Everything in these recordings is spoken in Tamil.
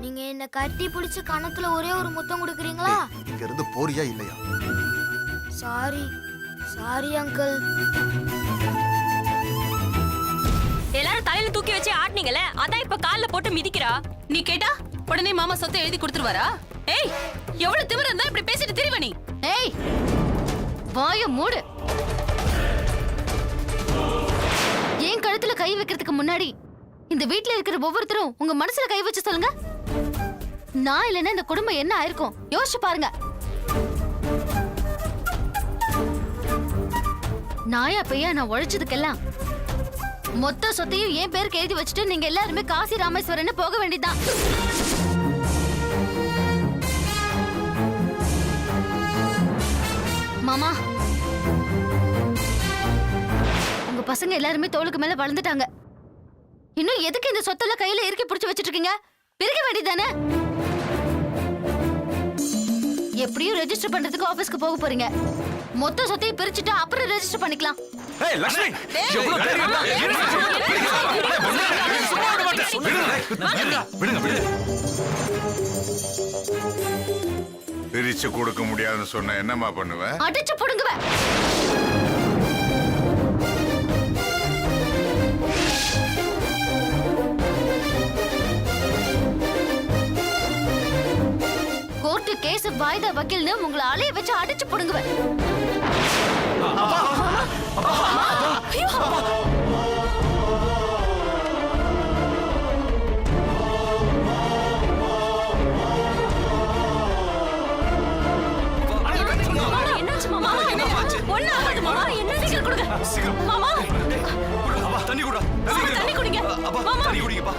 நீங்க என்ன கட்டி பிடிச்சு கணத்துல ஒரே ஒரு முத்தம் கொடுக்குறீங்களா? இங்க இருந்து போறியா இல்லையா? Sorry sorry uncle. எல்லாரும் தலையில தூக்கி வச்சு ஆட்டினீங்கல்ல, அதான் இப்ப கால்ல போட்டு மிதிக்கிறா. நீ கேட்டா உடனே மாமா சொத்தை எழுதி கொடுத்துருவாரா? ஏய், எவ்வளவு திமிரு இருந்தா இப்படி பேசிட்டு திரிவ நீ? ஏய், வாய மூடு. என் கழுத்துல கை வைக்கிறதுக்கு முன்னாடி இந்த வீட்ல இருக்கிற ஒவ்வொருத்தரும் உங்க மனசுல கை வச்சு சொல்லுங்க. நான் இல்லைன்னா இந்த குடும்பம் என்ன ஆயிருக்கும் யோசிச்சு பாருங்க. நாயா பையா நான் உழைச்சதுக்கெல்லாம் மொத்த சொத்தையும் என் பேருக்கு எழுதி வச்சுட்டு நீங்க எல்லாருமே காசி ராமேஸ்வரன் போக வேண்டியதுதான். மாமா, உங்க பசங்க எல்லாருமே தோளுக்கு மேல வளர்ந்துட்டாங்க. இன்னும் எதுக்கு இந்த சொத்தெல்லாம் கையில இறுக்கி பிடிச்சு வச்சிட்டு இருக்கீங்க? பிரிக்க வேண்டியதானே? எப்படியும் ரெஜிஸ்டர் பண்றதுக்கு ஆபீஸ்க்கு போக போறீங்க. மொத்த சொத்தையும் பிரிச்சுட்டு அப்புறம் ரெஜிஸ்டர் பண்ணிக்கலாம். ஏய் லட்சுமி, எவ்வளவு தைரியம் இருந்தா விடுங்க. பிரிச்சு கொடுக்க முடியாதுன்னு சொன்ன என்னமா பண்ணுவ? அடிச்சு புடுங்குவேன். கோர்ட்டு கேஸ் வாய்தா வக்கீல்னு உங்களை அலைய வச்சு அடிச்சு புடுங்குவேன். தண்ணி குடா. தண்ணி குடிங்க. தண்ணி குடிங்கப்பா.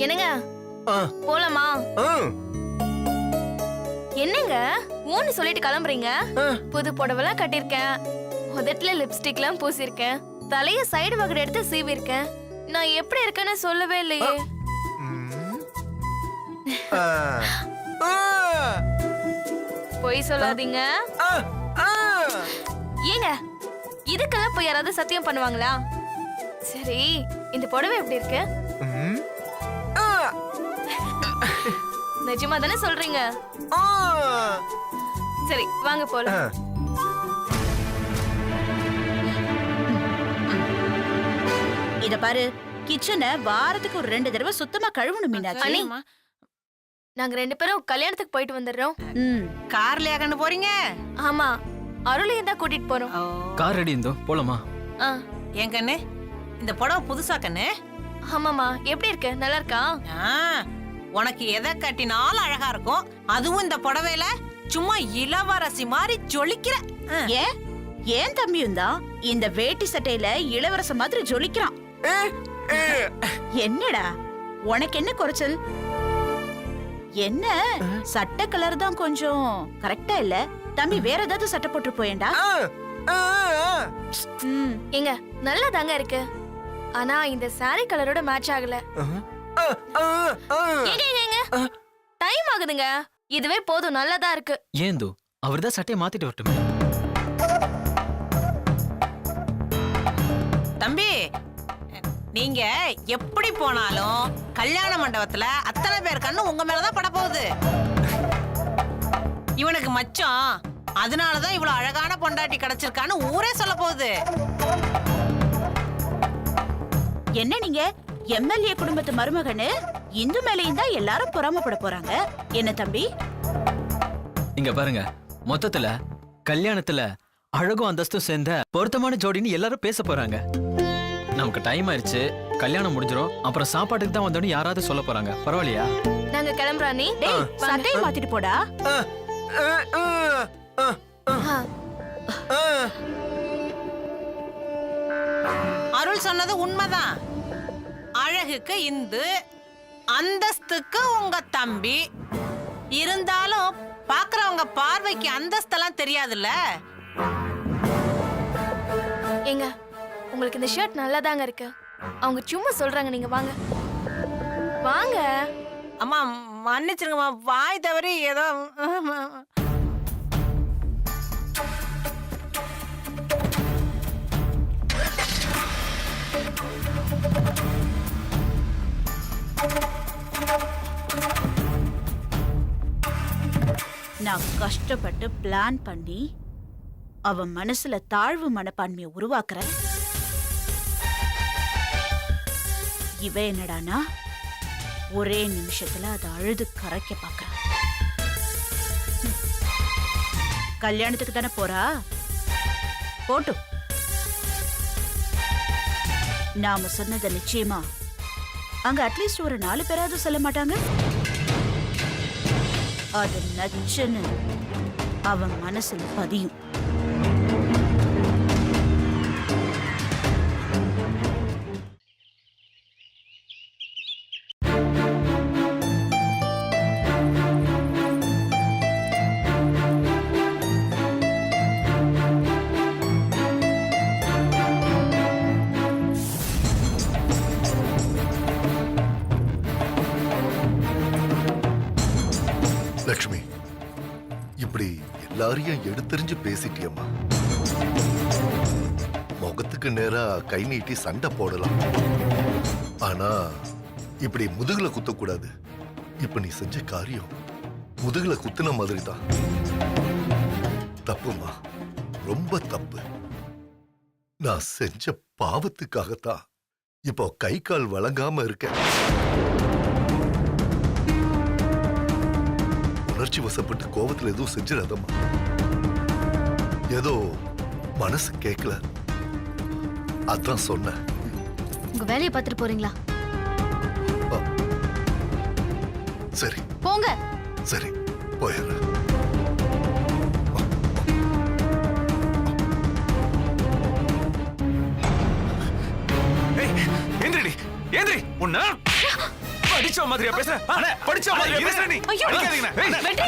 என்னங்க போலாமா? என்னங்க ஊன்னு சொல்லிட்டு கிளம்புறீங்க? புது புடவெல்லாம் கட்டிருக்கேன், உதட்டுல லிப்ஸ்டிக்லாம் பூசிருக்கேன், தலைய சைடு வகடு எடுத்து சீவிருக்கேன். நான் எப்படி இருக்கேன்னு சொல்லவே இல்லையே. பொய் சொல்லாதீங்க. ஏங்க இதுக்கெல்லாம் போய் யாராவது சத்தியம் பண்ணுவாங்களா? சரி, இந்த புடவை எப்படி இருக்கு? நிஜமா தானே சொல்றீங்க? சரி வாங்க போலாம். இத பாரு, கிச்சனை வாரத்துக்கு ஒரு 2 தடவை சுத்தமா கழுவணும் மீனாட்சி. நாங்க 2 பேரும் கல்யாணத்துக்கு போயிட்டு வந்துடுறோம். கார்லயா கண்டு போறீங்க? ஆமா, அருளையும் தான் கூட்டிட்டு போறோம். கார் ரெடி இருந்தோ போலாமா? என் கண்ணு, இந்த புடவை புதுசா கண்ணு? ஆமாமா, எப்படி இருக்கு? நல்லா இருக்கா? உனக்கு எதை கட்டினாலும் அழகா இருக்கும். அதுவும் இந்த புடவையில சும்மா இளவரசி மாதிரி ஜொலிக்கிற. ஏன் தம்பியும் தான் இந்த வேட்டி சட்டையில இளவரச மாதிரி ஜொலிக்கிறான். என்னடா உனக்கு என்ன குறைச்சல்? என்ன சட்டை கலர் தான் கொஞ்சம் கரெக்டா இல்ல? தம்பி வேற ஏதாவது சட்டை போட்டு போயேண்டா. எங்க நல்லா தாங்க இருக்கு, ஆனா இந்த சாரி கலரோட மேட்ச் ஆகல. டைம் ஆகுதுங்க, இதுவே போதும், நல்லதா இருக்கு. ஏந்தோ அவர்தான் சட்டையை மாத்திட்டு வரட்டுமே. தம்பி, நீங்க எப்படி போனாலும் கல்யாண மண்டபத்துல அத்தனை பேர் கண்ணு உங்க மேலதான் பட போகுது. இவனுக்கு மச்சம், அதனாலதான் இவ்வளவு அழகான பொண்டாட்டி கிடைச்சிருக்கான்னு ஊரே சொல்ல போகுது. என்ன நீங்க எம்எல்ஏ குடும்பத்து மருமகன்னு இந்து மேலையும் தான் எல்லாரும் பொறாமப்பட போறாங்க. என்ன தம்பி? இங்க பாருங்க, மொத்தத்துல கல்யாணத்துல அழகும் அந்தஸ்தும் சேர்ந்த பொருத்தமான ஜோடின்னு எல்லாரும் பேச போறாங்க. நமக்கு டைம் ஆயிடுச்சு, கல்யாணம் முடிஞ்சிரும். அப்புறம் சாப்பாட்டுக்கு தான் வந்தோன்னு யாராவது சொல்ல போறாங்க. பரவாயில்லையா? நாங்க கிளம்புறா. நீ சட்டையை மாத்திட்டு போடா. அருள் சொன்னது உண்மைதான். அழகுக்கு இந்து, அந்தஸ்துக்கு உங்க தம்பி. இருந்தாலும் பாக்குறவங்க பார்வைக்கு அந்தஸ்தெல்லாம் தெரியாதுல்ல. ஏங்க உங்களுக்கு இந்த ஷர்ட் நல்லாதாங்க இருக்கு. அவங்க சும்மா சொல்றாங்க, நீங்க வாங்க வாங்க. அம்மா மன்னிச்சிருங்கம்மா, வாய் தவறி ஏதோ. நான் கஷ்டப்பட்டு பிளான் பண்ணி அவன் மனசுல தாழ்வு மனப்பான்மையை உருவாக்குறேன். இவ என்னடானா ஒரே நிமிஷத்துல அதை அழுது கரைக்க பாக்குறான். கல்யாணத்துக்கு தானே போறா, போட்டும். நாம சொன்னதை நிச்சயமா அங்க அட்லீஸ்ட் ஒரு 4 பேராவது சொல்ல மாட்டாங்க. அது நச்சுன்னு அவன் மனசுல பதியும். லக்ஷ்மி, இப்படி எல்லாரையும் எடுத்தறிஞ்சு பேசிட்டியம்மா. முகத்துக்கு நேரா கை நீட்டி சண்டை போடலாம், ஆனா இப்படி முதுகுல குத்தக்கூடாது. இப்ப நீ செஞ்ச காரியம் முதுகுல குத்துன மாதிரி தான். தப்புமா, ரொம்ப தப்பு. நான் செஞ்ச பாவத்துக்காகத்தான் இப்போ கை கால் வழங்காம இருக்கேன். உணர்ச்சி வசப்பட்டு கோபத்துல எதுவும் செஞ்சிடாதம்மா. ஏதோ மனசு கேட்கல, அதான் சொன்னேன். உங்க வேலையை பார்த்துட்டு போறீங்களா? சரி போங்க. சரி போயிடுறேன். எந்திரடி எந்திரி. உன்ன படிச்ச மாதிரியா பேசுற? படிச்ச மாதிரியா பேசுற நீ? அடிக்காதீங்க.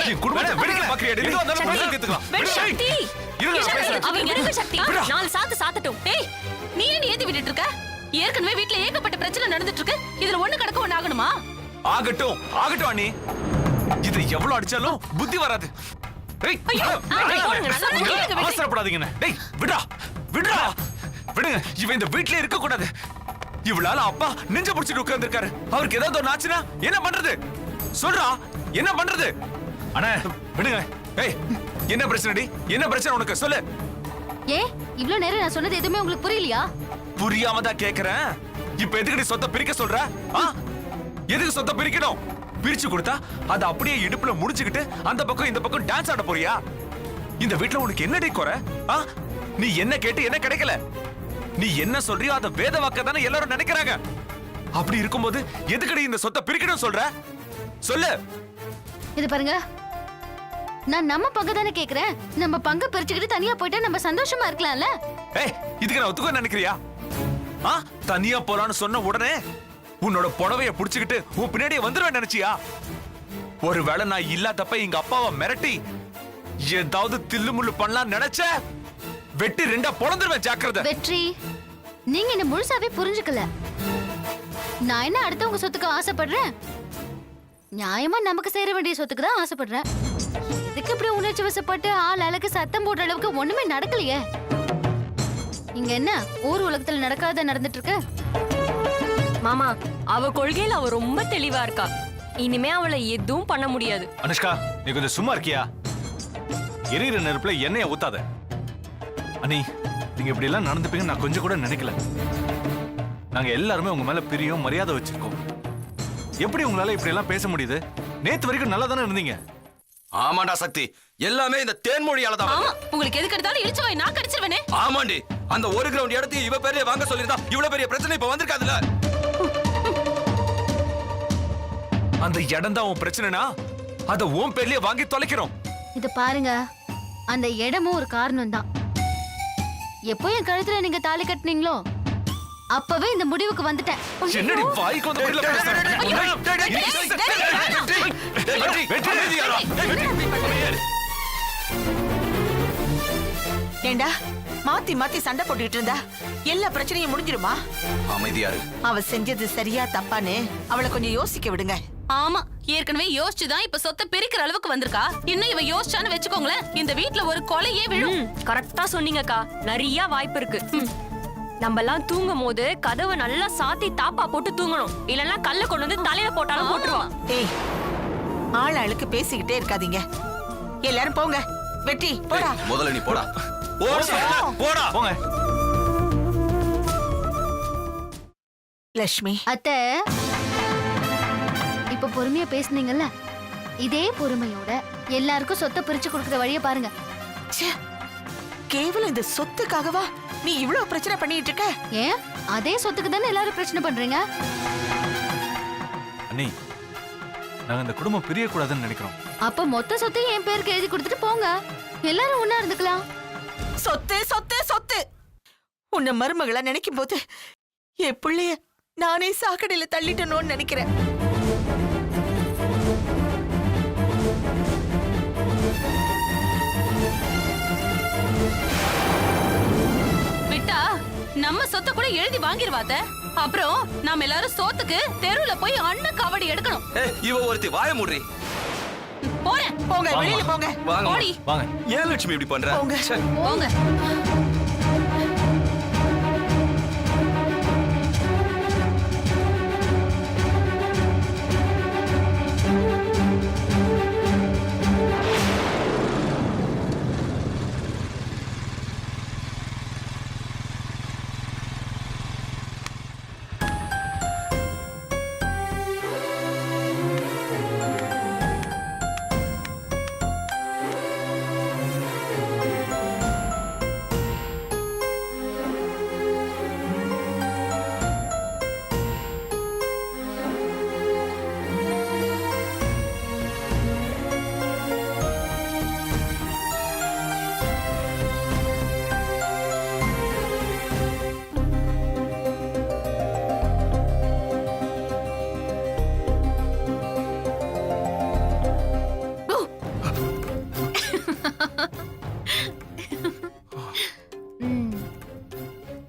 ஏய் குடும்பத்தை வெடிக்க பாக்குறியா? நீ வந்து பிரச்சனை கேத்துக்கலாம். சக்தி இருங்க பேசுறேன். அவன் இறங்க சக்தி. 4 சாத்து சாத்தட்டும். ஏய் நீ ஏன் ஏத்தி விட்டுட்டு இருக்க? ஏற்கனவே வீட்ல ஏகப்பட்ட பிரச்சனை நடந்துட்டு இருக்கு. இதுல ஒண்ணு கடக்க ஒண்ணு ஆகணுமா? ஆகட்டும் ஆகட்டும் அண்ணி. இது எவ்வளவு அடிச்சாலும் புத்தி வராது. ஏய் அவசரப்படாதீங்க. டேய் விடா விடா விடுங்க. இவன் இந்த வீட்ல இருக்க கூடாது. இவளால அப்பா நெஞ்ச புடிச்சிட்டு உட்கார்ந்திருக்காரு. அவருக்கு ஏதாவது ஒண்ணு ஆச்சுன்னா என்ன பண்றது? சொல்றா, என்ன பண்றது? அண்ணா விடுங்க. ஏய் என்ன பிரச்சனைடி? என்ன பிரச்சனை உனக்கு? சொல்லு. ஏ இவ்ளோ நேரம் நான் சொன்னது எதுவுமே உங்களுக்கு புரியலையா? புரியாம தான் கேக்குறேன். இப்ப எதுக்கு சொத்தை பிரிக்க சொல்ற? எதுக்கு சொத்தை பிரிக்கணும்? பிரிச்சு கொடுத்தா அது அப்படியே இடுப்புல முடிச்சுக்கிட்டு அந்த பக்கம் இந்த பக்கம் டான்ஸ் ஆட போறியா? இந்த வீட்ல உனக்கு என்னடி குறை? நீ என்ன கேட்டு என்ன கிடைக்கல? நீ என்ன சொல்றியோ அத வேத வாக்க தானே எல்லாரும் நினைக்கிறாங்க. அப்படி இருக்கும்போது எதுக்கடி இந்த சொத்தை பிரிக்கணும் சொல்ற? சொல்லு. இது பாருங்க, நான் நம்ம பங்கு தானே கேக்குறேன். நம்ம பங்கு பிரிச்சுக்கிட்டு தனியா போயிட்டா நம்ம சந்தோஷமா இருக்கலாம்ல? ஏய் இதுக்கு நான் ஒத்துக்க நினைக்கிறியா? தனியா போலான்னு சொன்ன உடனே உன்னோட புடவைய புடிச்சுக்கிட்டு உன் பின்னாடியே வந்துருவேன் நினைச்சியா? ஒருவேளை நான் இல்லாதப்ப எங்க அப்பாவை மிரட்டி ஏதாவது தில்லு முள்ளு பண்ணலாம் நினைச்ச வெட்டி 2 பொளந்துருவேன். ஜாக்கிரதை. வெற்றி, நீங்க என்ன முழுசாவே புரிஞ்சுக்கல. நான் என்ன அடுத்தவங்க சொத்துக்கு ஆசைப்படுறேன்? நியாயமா நமக்கு சேர வேண்டிய சொத்துக்கு தான் ஆசைப்படுறேன். இதுக்கு இப்படி உணர்ச்சி வசப்பட்டு ஆள் அழகு சத்தம் போடுற அளவுக்கு ஒண்ணுமே நடக்கலையே. இங்க என்ன ஊர் உலகத்துல நடக்காத நடந்துட்டு இருக்கு? மாமா, அவ கொள்கையில அவ ரொம்ப தெளிவா இருக்கா. இனிமே அவளை எதுவும் பண்ண முடியாது. அனுஷ்கா, நீ கொஞ்சம் சும்மா இருக்கியா? எரிகிற நெருப்புல எண்ணெய ஊத்தாத. அண்ணி, நீங்க இப்படி எல்லாம் நடந்துப்பீங்க நான் கொஞ்சம் கூட நினைக்கல. நாங்க எல்லாருமே உங்க மேல பிரியம் மரியாதை வச்சிருக்கோம். எப்படி உங்களால இப்படி எல்லாம் பேச முடியுது? நேத்து வரைக்கும் நல்லா தானே இருந்தீங்க. ஆமாண்டா சக்தி, எல்லாமே இந்த தேன்மொழியால தான். ஆமா, உங்களுக்கு எதுக்கு எடுத்தாலும் இழுச்சு வாய் நான் கடிச்சிருவேனே. ஆமாண்டி, அந்த 1 கிரவுண்ட் இடத்தையும் இவ பேர்லயே வாங்க சொல்லிருந்தா இவ்வளவு பெரிய பிரச்சனை இப்ப வந்திருக்காதுல்ல. அந்த இடம் தான் உன் பிரச்சனைனா அத உன் பேர்லயே வாங்கி தொலைக்கிறோம். இது பாருங்க, அந்த இடமும் ஒரு காரணம் தான். எப்போ என் கழுத்துல நீங்க தாலி கட்டினீங்களோ அப்பவே இந்த முடிவுக்கு வந்துட்டேன். என்னடி வாய்க்கு வந்த பதில பேசுற? ஏண்டா மாத்தி மாத்தி சண்டை போட்டுட்டு இருந்தா எல்லா பிரச்சனையும் முடிஞ்சிருமா? அமைதியாரு. அவ செஞ்சது சரியா தப்பான்னு அவளை கொஞ்சம் யோசிக்க விடுங்க. ஆமா, ஏற்கனவே யோசிச்சுதான் இப்ப சொத்தை பிரிக்கிற அளவுக்கு வந்திருக்கா. இன்னும் இவ யோசிச்சான்னு வெச்சுக்கோங்களேன், இந்த வீட்ல ஒரு கொலையே விழும். கரெக்டா சொன்னீங்கக்கா. நிறைய வாய்ப்பு இருக்கு. நம்ம எல்லாம் தூங்கும் போது கதவை நல்லா சாத்தி தாப்பா போட்டு தூங்கணும். இல்லன்னா கல்ல கொண்டு வந்து தலையில போட்டாலும் போட்டுருவான். டேய் ஆள் ஆளுக்கு பேசிக்கிட்டே இருக்காதீங்க. எல்லாரும் போங்க. வெற்றி போடா. முதல்ல நீ போடா. போடா போங்க. லட்சுமி, அத்தை, இப்ப பொறுமையா பேசுனீங்கல்ல, இதே பொறுமையோட எல்லாருக்கும் சொத்தை பிரிச்சு கொடுக்கற வழிய பாருங்க. ச்சே, கேவலம் இந்த சொத்துக்காகவா நீ இவ்ளோ பிரச்சனை பண்ணிட்டு இருக்க? ஏன் அதே சொத்துக்கு தானே எல்லாரும் பிரச்சனை பண்றீங்க? அண்ணி, நாங்க இந்த குடும்பம் பிரிய கூடாதுன்னு நினைக்கிறோம். அப்ப மொத்த சொத்தையும் என் பேருக்கு எழுதி கொடுத்துட்டு போங்க, எல்லாரும் ஒண்ணா இருந்துக்கலாம். சொத்து சொத்து சொத்து. உன்னை மருமகளா நினைக்கும் போது என் பிள்ளைய நானே சாக்கடையில தள்ளிட்டனோன்னு நினைக்கிறேன். விட்டா நம்ம சொத்தை கூட எழுதி வாங்கிருவாத. அப்புறம் நாம எல்லாரும் சோத்துக்கு தெருவுல போய் அண்ணன் காவடி எடுக்கணும். இவ ஒருத்தி வாய மூடுறி. போறேன். போங்க, வெளியில போங்க. வாங்க ஓடி. வாங்க. ஏன் லட்சுமி இப்படி பண்ற? போங்க. போங்க.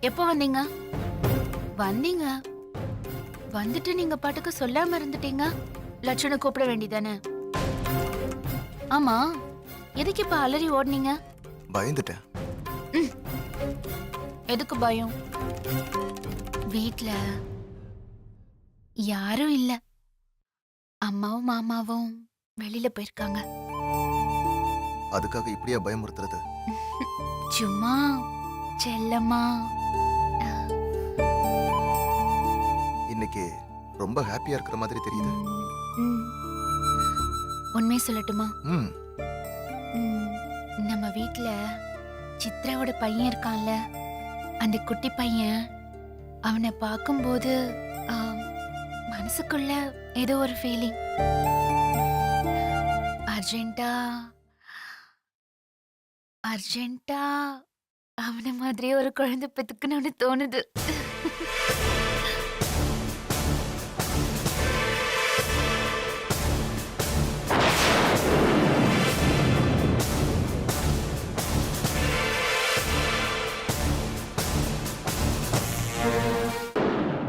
எப்போ வந்தீங்க? வந்தீங்க வந்துட்டு நீங்க பாட்டுக்கு சொல்லாம இருந்துட்டீங்க. லட்சணை கூப்பிட வேண்டியதானே? ஆமா, எதுக்கு இப்ப அலறி ஓடுனீங்க? பயந்துட்டேன். எதுக்கு பயம்? வீட்ல யாரும் இல்ல. அம்மாவும் மாமாவும் வெளியில போயிருக்காங்க. அதுக்காக இப்படியா பயமுறுத்துறது? சும்மா செல்லம்மா. இன்னைக்கு ரொம்ப ஹாப்பியா இருக்கிற மாதிரி தெரியுது. உண்மையை சொல்லட்டுமா? ம். நம்ம வீட்ல சித்ராவோட பையன் இருக்கான்ல, அந்த குட்டி பையன், அவனை பார்க்கும்போது மனசுக்குள்ள ஏதோ ஒரு ஃபீலிங். அர்ஜென்ட்டா அவனை மாதிரியே ஒரு குழந்தை பெத்துக்கணும்னு தோணுது.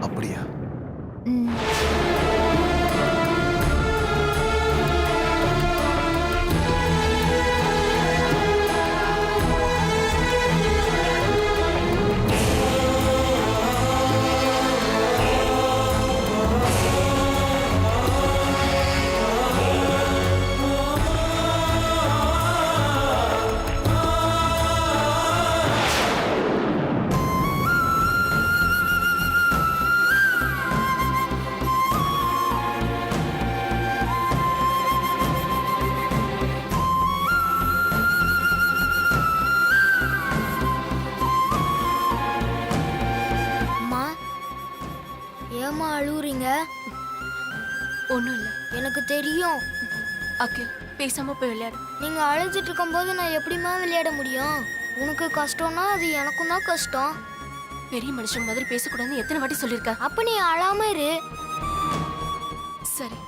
அப்படியா? ஏமா அழுவுறீங்க? ஒண்ணும் இல்ல. எனக்கு தெரியும். அகில், பேசாம போய் விளையாடு. நீங்க அழுதுட்டு இருக்கும்போது நான் எப்படிமா விளையாட முடியும்? உனக்கு கஷ்டம்னா அது எனக்கும் தான் கஷ்டம். பெரிய மனுஷன் மாதிரி பேசக்கூடாதுன்னு எத்தனை வாட்டி சொல்லிருக்க? அப்ப நீ அழாம இரு. சரி,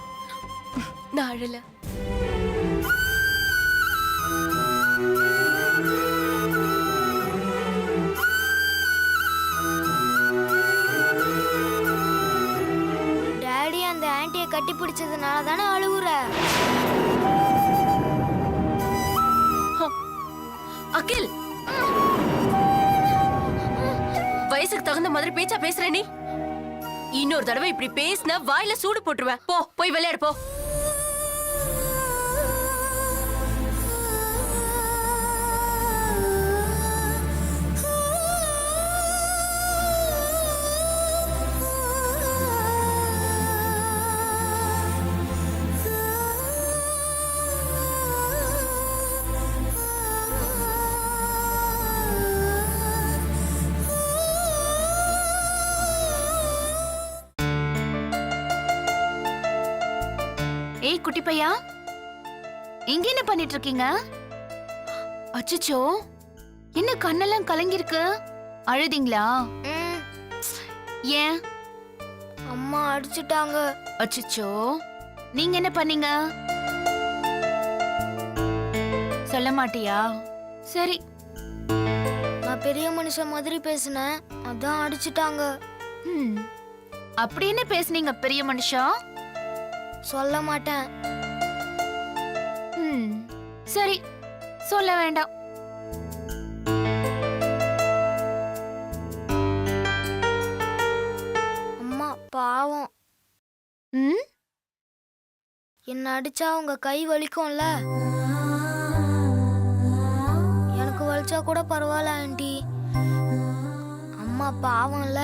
நான் அழல. டாடி அந்த ஆன்ட்டியை கட்டி பிடிச்சதுனால தானே அழுகுற. அகில், வயசுக்கு தகுந்த மாதிரி பேச்சா பேசுற நீ? இன்னொரு தடவை இப்படி பேசினா வாயில சூடு போட்டுருவேன். போ, போய் விளையாடு போ. ஏய் குட்டி பையா, இங்க என்ன பண்ணிட்டு இருக்கீங்க? அச்சச்சோ, என்ன கண்ணெல்லாம் கலங்கிருக்கு? அழுதிங்களா? ஏன்? அம்மா அடிச்சுட்டாங்க. அச்சச்சோ, நீங்க என்ன பண்ணீங்க? சொல்ல மாட்டியா? சரி. நான் பெரிய மனுஷன் மாதிரி பேசினேன், அதான் அடிச்சுட்டாங்க. அப்படி என்ன பேசுனீங்க பெரிய மனுஷா? சொல்ல மாட்டேன். சரி, சொல்ல வேண்டாம். அம்மா பாவம். என்ன அடிச்சா உங்க கை வலிக்கும்ல? எனக்கு வலிச்சா கூட பரவாயில்ல ஆண்டி. அம்மா பாவம்ல.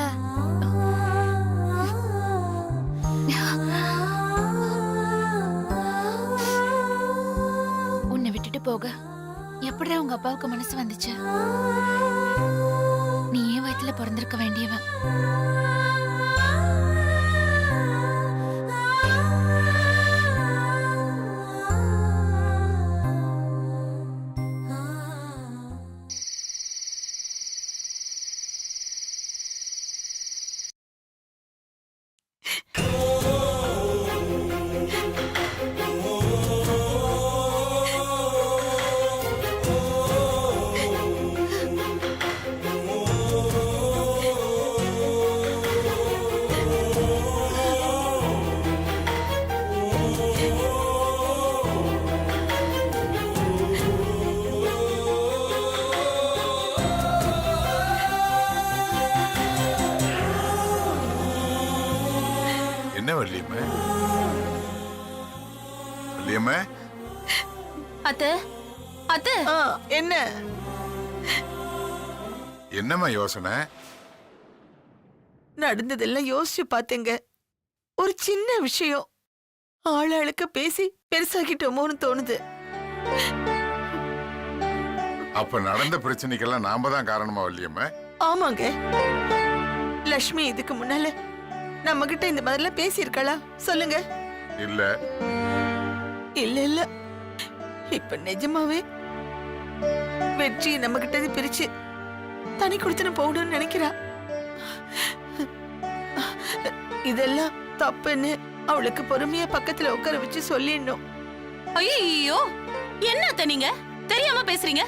உன்னை விட்டுட்டு போக எப்படிடா உங்க அப்பாவுக்கு மனசு வந்துச்சு? நீ ஏன் வயித்துல பிறந்திருக்க வேண்டியவன். என்ன வள்ளியம்மா? வள்ளியம்மா, அத்தை, அத்தை. என்ன என்னம்மா யோசனை? நடந்ததெல்லாம் யோசிச்சு பாத்தேங்க. ஒரு சின்ன விஷயம் ஆளாளுக்கு பேசி பெருசாக்கிட்டோமோன்னு தோணுது. அப்ப நடந்த பிரச்சனைக்கெல்லாம் நாம தான் காரணமா வள்ளியம்மா? ஆமாங்க. லட்சுமி இதுக்கு முன்னால நம்ம கிட்ட இந்த மாதிரிலாம் பேசியிருக்காளா சொல்லுங்க? இல்ல இல்ல இல்ல, இப்ப நிஜமாவே வெற்றி நம்ம கிட்ட பிரிச்சு தனி கொடுத்துன்னு போகணும்னு நினைக்கிறா. இதெல்லாம் தப்புன்னு அவளுக்கு பொறுமையா பக்கத்துல உட்கார வச்சு சொல்லிடணும். ஐயோ, என்னத்த நீங்க தெரியாம பேசுறீங்க?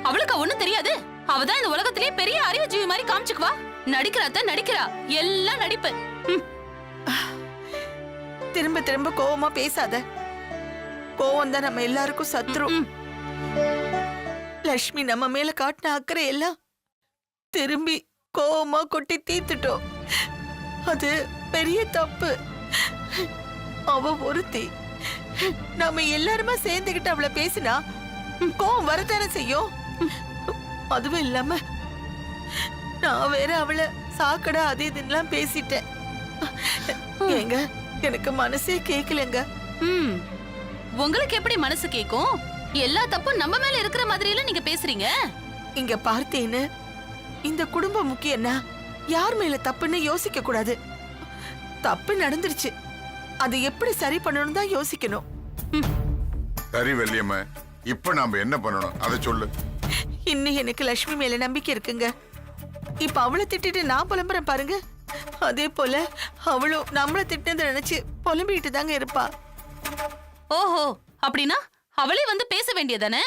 அவளுக்கு ஒண்ணும் தெரியாது. அவதான் இந்த உலகத்திலேயே பெரிய அறிவுஜீவி மாதிரி காமிச்சுக்குவா. நடிக்கிறாத்த நடிக்கிறா, எல்லாம் நடிப்பு. திரும்ப திரும்ப கோவமா பேசாத. கோவம் தான் நம்ம எல்லாருக்கும் சத்ரு. லட்சுமி நம்ம மேல காட்டின அக்கறை எல்லாம் திரும்பி கோவமா கொட்டி தீர்த்துட்டோம். அது பெரிய தப்பு. அவ ஒருத்தி. நம்ம எல்லாருமா சேர்ந்துகிட்டு அவளை பேசினா கோவம் வரத்தானே செய்யும். அதுவும் இல்லாம நான் வேற அவளை சாக்கடை அது இதுன்னு பேசிட்டேன். ஏங்க, எனக்கு மனசே கேட்கலங்க. உங்களுக்கு எப்படி மனசு கேக்கும்? எல்லா தப்பும் நம்ம மேல இருக்கிற மாதிரி எல்லாம் நீங்க பேசுறீங்க. இங்க பார்த்தேன்னு இந்த குடும்பம் முக்கியம்னா யார் மேல தப்புன்னு யோசிக்க கூடாது. தப்பு நடந்துருச்சு, அது எப்படி சரி பண்ணணும் தான் யோசிக்கணும். சரி வள்ளியம்மா, இப்ப நாம என்ன பண்ணணும் அதை சொல்லு. இன்னும் எனக்கு லட்சுமி மேல நம்பிக்கை இருக்குங்க. இப்ப அவளை திட்டிட்டு நான் புலம்புறேன் பாருங்க. அதே போல அவளும் நம்மள திட்டினதை நினைச்சு புலம்பிட்டு தாங்க இருப்பா. ஓஹோ, அப்படின்னா அவளே வந்து பேச வேண்டியதானே?